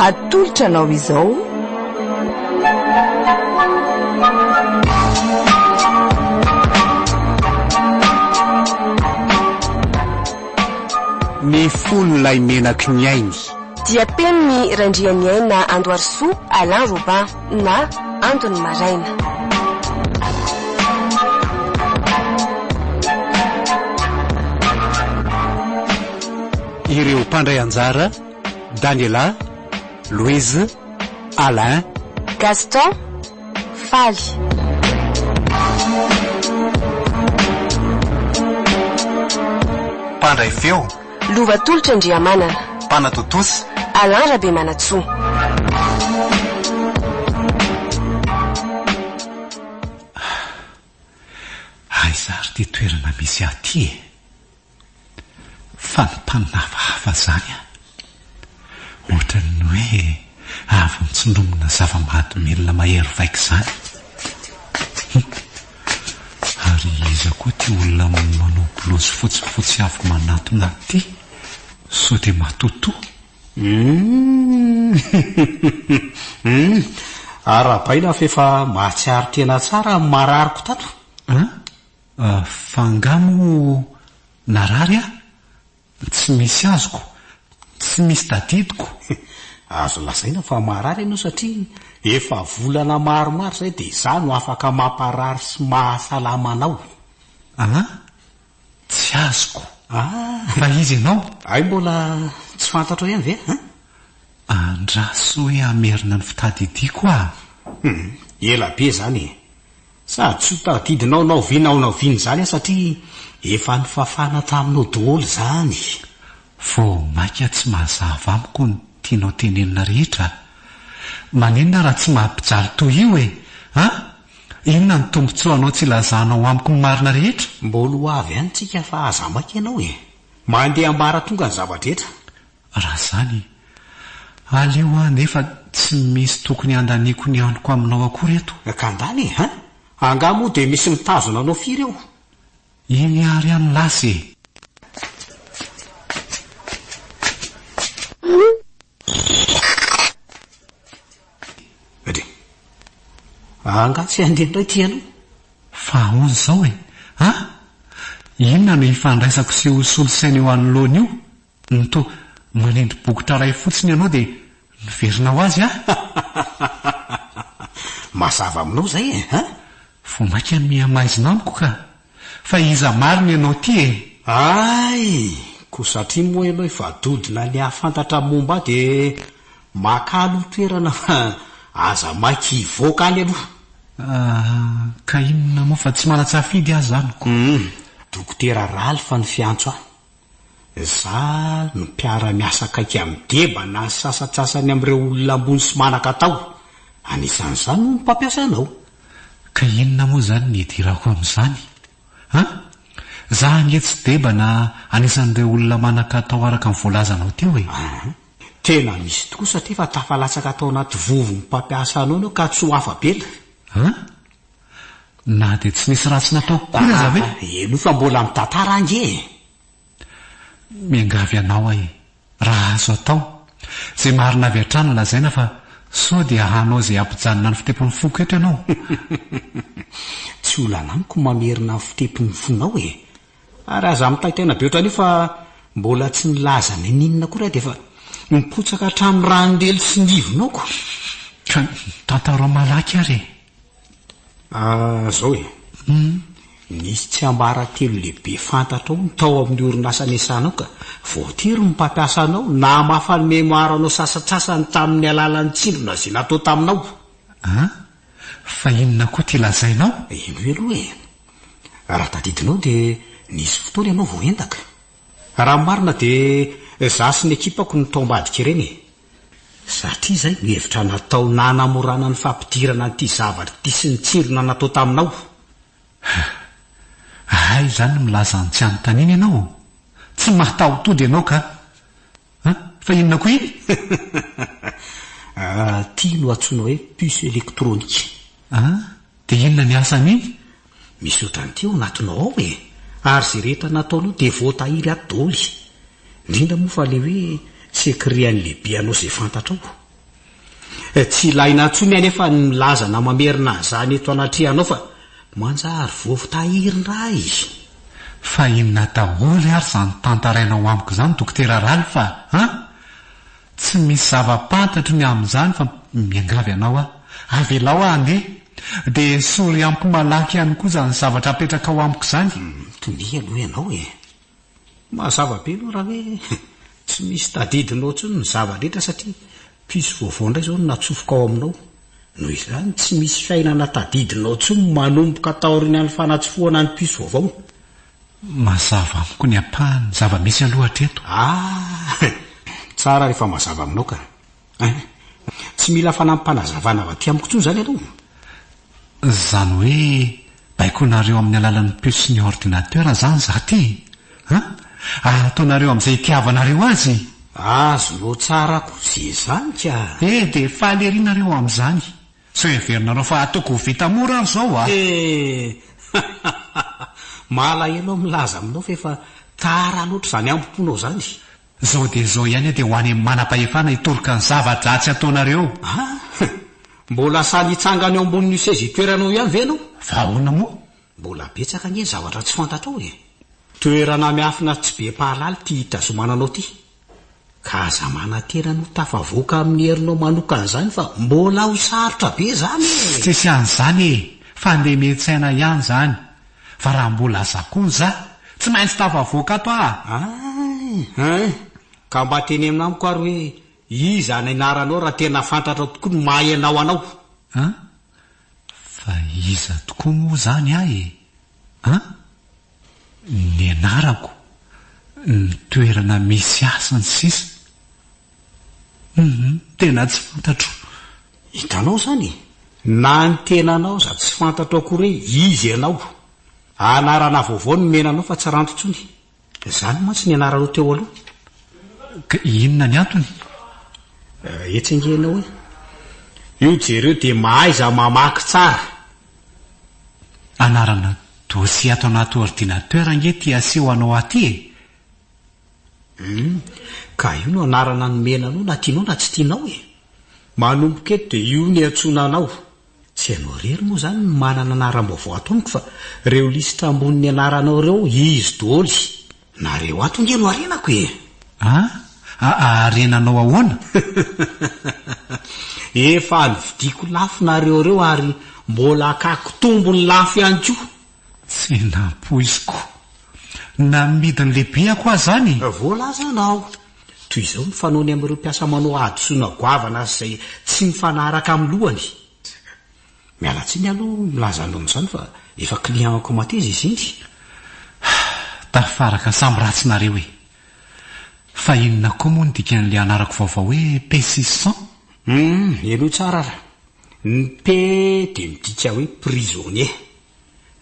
atolotra anao izao. Ny fonolay menaky ny ainy dia peniny Randriany aina Andoharisoa Alain Robin na Antony Maraina. ireo mpandray anjara Daniela, Louise, Alain, Gaston, Faly. Mpandray feo Lovatolotra Andriamanana, Mpanatotosy Alain Rabemanatsoa. Aizary ty toerana misy aty e, fa ny mpaninafahafa zany ohatran'ny hoe avy mitsindromina zava-mahadomelona mahery vaika zany. Ary iza koa ty olona manao blouse fotsifotsy avy manatona ty so de matoto. Arabaina fefa mahatsiaro tena tsara marariko tato. Fangamo narary tsy misy azoko, tsy misy dadidiko. Azo lazaina fa marary ianao satria efa volana maromaro zay de za no afaka mamparary sy mahasalama anao. Tsy azoko. Fa izy ianao? Ay, mbola tsy fantatro ihany ve? Andraso hoe amerina ny fitadidiako Ela be zany e. Sady tsy tadidinao nao viny zany satria efa nifafana taminao daholo zany. Vo maika tsy mahazava amiko ny tianao tenenina rehetra. Manenina raha tsy mampijaly toy io e. Inona ny tombontsoanao tsy lazanao amiko ny marina rehetra? Mbola ho avy ihany tsika fa aza maika ianao e. Mandeha ambara tonga ny zavadrehetra. Raha zany aleo nefa tsy misy tokony andaniako ny aniko aminao akory eto. Kandany e, angamo de misy mitazona anao firy eo. Iny ary any lasy e. Angatsy andendray ty ianao. Fa ahoana zao e? Inona no ifandraisako sy osolosaina eo anoloana io? Nto manendry bokotra ray fotsiny ianao de niverina ho azy Mazava aminao zay e, Vo maika miamaizina amiko ka. Fa iza marina ianao ty e. Ay, ko satria moa ianao efa dodina ny ahafantatra momba de makalo toerana fa aza maika hivoaka any aloha. Ka inona moa fa tsy manatsafidy azy zaniko? Dokotera Ralph ny fiantso za no mpiara-miasa kaiky amin'ny deba na sasatsasany amin'ireo olona ambony sy manan-katao. Anisan'izany no mpampiasa anao. Ka inona moa zany ny hidirako amin'izany? Za angetsy deba na anisan'ireo olona manan-katao araka ny voalazanao teo e. Tena misy tokoa satria fa tafalatsaka tao anaty vovo ny mpampiasa anao ka tsy ho afabela. Na de tsy nisy ratsy nataoko koa aza ve? Eno fa mbola mitantara ange. Miangavy anao ahy raha azo atao. Zay marina avy hatrany lazaina fa so dia hanao zay ampijanona ny fitepon'ny foko eto ianao. Tsy olana amiko mamerina ny fitepon'ny fonao e. Ary aza mitaitaina be ohatrany fa mbola tsy nilaza ny ninona koa de fa mipotsaka hatramin'ny ranondelo sy nivonao. Ka tantaro malaky ary. Zao e. Nisy tsy ambara telo lehibe fantatrao ny tao amin'ny orinasa nesanao ka voatiry ny mpampiasa anao na mafanome maro anao sasatsasany tamin'ny alalan'ny tsindrona zay natao taminao. Fa inona koa ty lazainao? Ino aloha e. Raha tadidinao de nisy fotoana ianao voentaka. Raha marina de za sy ny ekipako ny tombadika ireny e. Satria zay mihevitra natao nanamorana ny fampidirana n'ity zavatra ty sy ny tsindrona natao taminao. Ay, zany milaza ny tsy anontaniana ianao. Tsy mahataho-tody ianao ka. Fa inona koa iny? Ty no antsoina hoe puce électronique. De inona ny asan'iny? Misy ohatran'ity ao anatinao ao e. Ary zay rehetra nataonao de voatahiry adoly. Indrindra moa fa le hoe sekrean'ny lehibe anao zay fantatrao. tsy ilaina ntsony anefa milazana mamerina zany eto anatrehanao fa manjary vovotahirindra izy. Fa inona daholo ary zany tantarainao amiko zany dokotera Raly fa tsy misy zava-pantatro ny amin'izany fa miangavy anao avelao andeha dia sory ampimalaky ihany koa zany zavatra apetraka ao amiko zany. Tonia aloha ianao mazava be aloha raha hoe tsy misy tadidinao ntsony ny zava-drehetra satria piso vaovao indray zao natsofoka ao aminao. Noho izany tsy misy fiainana tadidinao ntsony manomboka taoriny any fanatsofoana ny piso vaovao. Mazava amiko ny apahany zava-misy aloha hatreto. Tsara rehefa mazava aminao ka. Tsy mila fanampanazavana avy amiko tsony zany aloha. Zany hoe baikonareo amin'ny alalan'ny piso sy ny ordinateur zany za ty ataonareo amin'izay itiavanareo azy. Azonao tsara ko ze zany ka. Dia fahalerinareo amin'izany sao heverinareo fa ataoko vita mora zao malahelo milaza aminao fa efa tara loatra zany ampoponao zany. Zao dia zao ihany dia ho any amin'ny manam-pahefana hitoroka ny zava-dratsy ataonareo. Mbola sany hitsangany eo ambonin'io seza itoeranao ihany ve anao? Vahoana moa? Mbola betsaka nye zavatra tsy fantatrao toerana miafina tsy be pahalala ty hitazomananao ty. Ka za manatena no tafavoaka amin'ny herinao manokana zany fa mbola ho sarotra be zany. Tsisy an'izany fa andeha miantsaina ihany zany. Fa raha mbola zakony za tsy maintsy tafavoaka ato ka mba teny aminamiko ary hoe iza ny anaranao raha tena fantatra tokoa no mahaenao anao. Fa iza tokoa moa zany ny anarako ny toerana misy asany sisa tena tsy fantatro. Hitanao zany na ny tenanao za tsy fantatro akory izy ianao. Anarana vaovao no menanao fa tsy ranto ntsony. Zany mantsy ny anaranao teo aloha. Ka inona ny antony? Etsengenao io jereo dia mahay za mamaky tsara. Anarana dosie ato anaty ordinateur ange ty aseho anao aty ka io no anarana ny menanao na tianao na tsy tianao manomboka eto dia io ny antsonanao. Tsy hanao rery moa zany ny manana anaram-baovao atoniko fa reo lisitra ambonin'ny anaranao reo izy doly nareo ato nge no arenako arenanao ahoana? Efa nividiko lafo nareo reo ary mbola akako tombony lafo ihany koa. Tsy nampoiziko na midiny lehibe ako zany. Voalaza anao toy izao ny fanony amin'ireo mpiasa manao adosona goavana zay tsy mifanaraka amin'ny lohany. Miala tsiny aloha milaza anao amin'izany fa efa clientko mateza izy iny. Tafaraka samby ratsinareo fa inona koa moa ny dikan'ilay anarako vaovao hoe P600? Eno tsara raha ny P dia midika hoe prisonnier,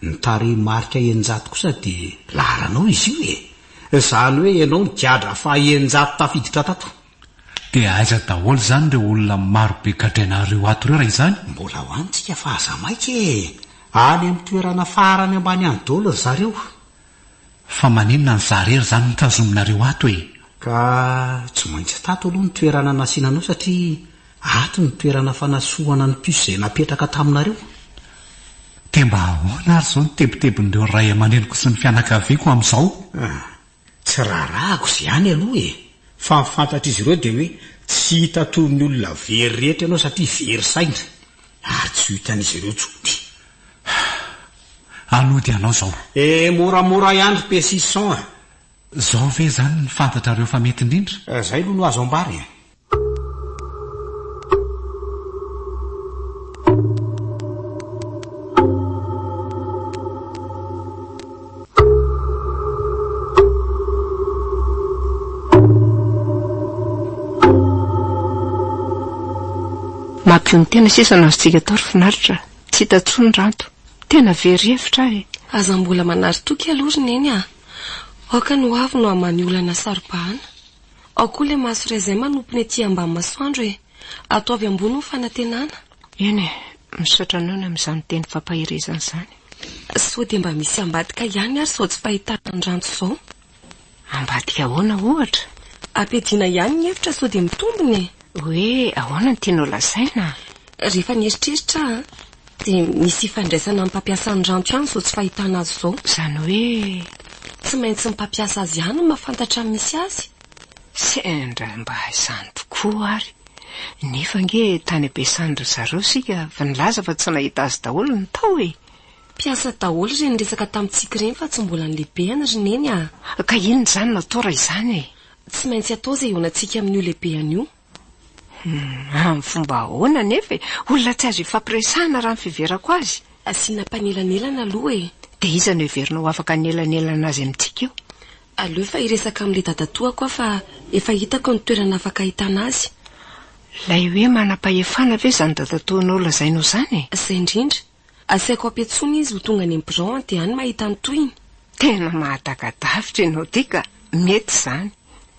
ny tarehy marika 100 kosa dia laharanao izy io zany hoe ianao ny giadra fa 100 tafiditra tato. Dia aiza daholo zany ireo olona marobe gadrenareo ato reo raha izany? Mbola ho antsika fa aza maika any amin'ny toerana farany ambany any daholo zareo. Fa maninona ny zarery zany nitazominareo ato ka tsy maintsy tato aloha ny toerana nasinanao satria ato ny toerana fanasoana ny piso izay napetraka taminareo. Dia mba ahoana ary zao ny tebotebon'ireo ray amaneniko sy ny fianakaviako amin'izao? Tsy raharahako izay ihany aloha fa mifantatra izy ireo dia hoe tsy hita toy ny olona very rehetra ianao satria very saina ary tsy hitan'izy ireo tsony. Anody ianao zao moramora ihany P600 zao ve zany ny fantatra reo fa mety indrindra? Zay aloha no azo ambary. Mampio ny tena sisa nazontsika tao ry finaritra tsy hita tsony ranto tena very hevitra aza mbola manary toky alory neny aoka no avy no amany olana sarobahana ao koa le maso iray izay manompony aty ambany masoandro ato avy ambony ho fanantenana. Eny misaotra anao amin'izany teny fampahirezana izany. Sao dia mba misy ambadika ihany ary sao tsy fahitana ny ranto izao. Ambadika ahoana ohatra? Ampediana ihany ny hevitra sao dia mitombony hoe ahoana ny tianao lasaina? Rehefa nieritreritra dia misy ifandraisana amin'ny mpampiasa ny ranto ihany zao tsy fahitana azy zao. Izany hoe tsy maintsy mpampiasa azy ihany no mahafantatra misy azy. Sendra mba izany tokoa ary. Nefa nge tany ampiasany ry zareo sika fa nilaza fa tsy nahita azy daholo ny tao e. Piasa daholo ireny resaka tamintsika ireny fa tsy mbola ny lehibeny ry neny a. Ka inona izany natao raha izany e? Tsy maintsy atao izay eonantsika amin'io lehibe an'io. Amin'ny fomba ahoana nefa e? Olona tsy azo ifampiresahana raha ny fiverako azy. Asiana mpanelanelana aloha e. Dia iza no heverinao afaka nelanelana azy amintsika eo? Aleo fa iresaka amin'ilay dadatoa koa fa efa hitako ny toerana afaka hitana azy. Lay hoe manam-pahefana ve izany dadatoanao lazainao izany e? Izay indrindra. Asiako ampiatsony izy ho tonga any Ambran dia any mahita ny toyiny. Tena mahadaka-davitra ianao tika. Mety izany.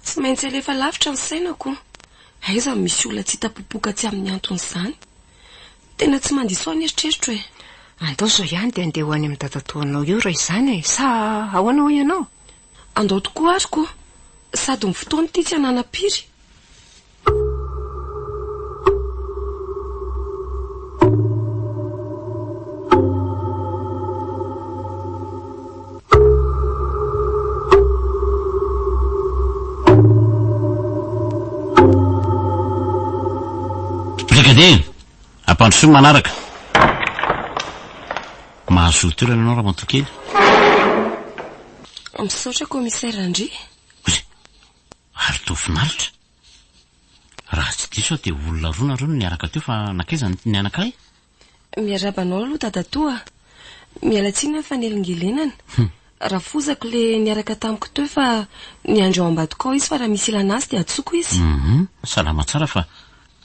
Tsy maintsy alefa lavitra ny sainako. Aiza misy olona tsy hita-popoka tsy amin'ny antony izany. Tena tsy mandiso any eritreritro e. Andao zao ihany dia andeha ho any amin'ny dadatoanao io raha izany e. Sa ahoana ho ianao? Andao tokoa ariko. Sady ny fotoana ity tsy hananam-piry. Brigadier, ampandrosoa manaraka. Mahazo toerana anao raha matokely. Misaotra komisaira Andry. Ary tofinaritra. Raha tsy diso dia olona roa nareo no niaraka teo fa nakaiza ny anankiray? Miarabanao aloha dadatoa. Mialatsiny fa nelingelenana. Raha fozako le niaraka tamiko teo fa niandro ao ambadika ao izy fa raha misy ilana azy dia atsoko izy. Salama tsara fa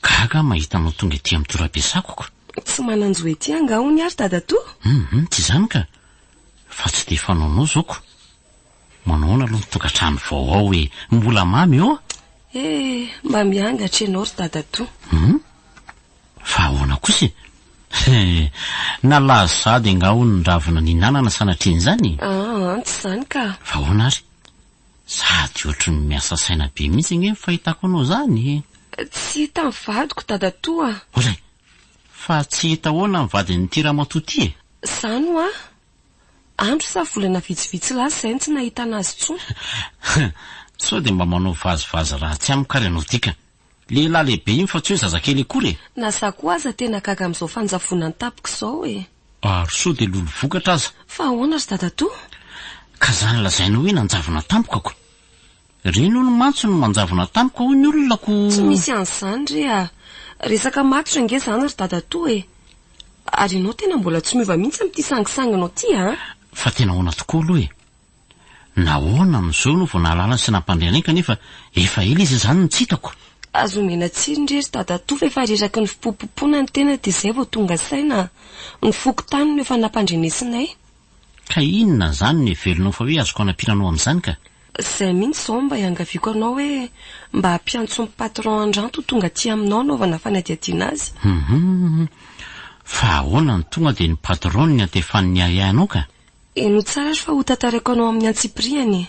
gaga mahita anao tonga ety amin'ny toeram-piasako ko. Tsy mananjo ety anga ho niary dadatoa. Tsy izany ka. Fa tsy dia fanaonao zoko. Manaona aloha tokantrano vao ao hoe mbola mamy eo. Mba miangatra ianao ry dadatoa. Fa ahoana kosa? Nalaza sady angao ny ravina ny nanana sanatriny izany. Tsy izany ka. Fa ahoana ary? Sady ohatry ny miasa saina be mihitsy nge fahitako anao zany. Tsy hita ny vadiko dadatoa. Olay, fa tsy hita ahoana ny vadin'ny tiramatoty e? Izany ho andro sa volana vitsivitsy lasa izay tsy nahita anazy tsony. Sao dia mba manao vazivazy raha tsy amikary anao tika. Lehilahy lehibe iny fa tsy hoe zazakely akory e. Nasa koa aza tena gaga amin'izao fanjavona ny tapiko izao e. Ary sao dia lolo vokatra aza. Fa ahoana ry dadatoa? Ka izany lazaina hoe nanjavona tampoka ko. Reny ho ny mantso no manjavona tampoka hoy ny olona ko. Tsy misy an'izany re a. Resaka matotra nge izany ry dadatoa e. Ary ianao tena mbola tsy miova mihitsy amin'ity sangisanginao ty a. Fa tena ahoana tokoa aloha e. Nahoana amin'izao no vao nahalala sy nampandriana kanefa efa ela izy izany no tsy hitako. Azo omena tsiry ry dadatoa fa efa reraky ny fipopompona ny tena dia izay vao tonga saina. Ny foko tany no efa nampandrenesinay. Ka inona izany no heverina fa hoe azoko anampiranao amin'izany ka? Izay mihitsy izao mba iangaviako anao hoe mba hampiantso ny patron andranto tonga aty aminao anaovana fanadihadiana azy. Fa ahoana ny tonga dia ny patron ny antefan'ny ahiahinao ka? Eno tsara ry fa ho tantarako anao amin'ny antsipriany.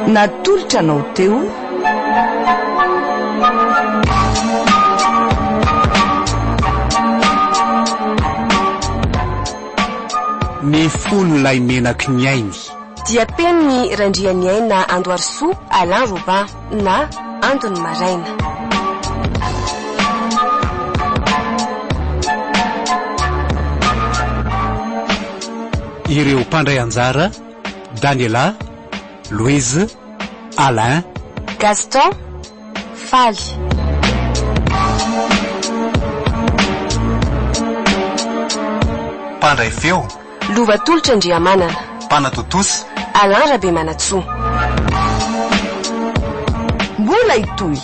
Natolotra anao teo ny fonolay menaky ny ainy dia peniny randriany aina Andoarisoa Alain Robin na Antony Maraina. ireo mpandray anjara Daniela, Louise, Alain, Gaston, Faly. Mpandray feo Lovatolotra Andriamanana, Mpanatotosy Alain Rabemanatsoa. mbola itoy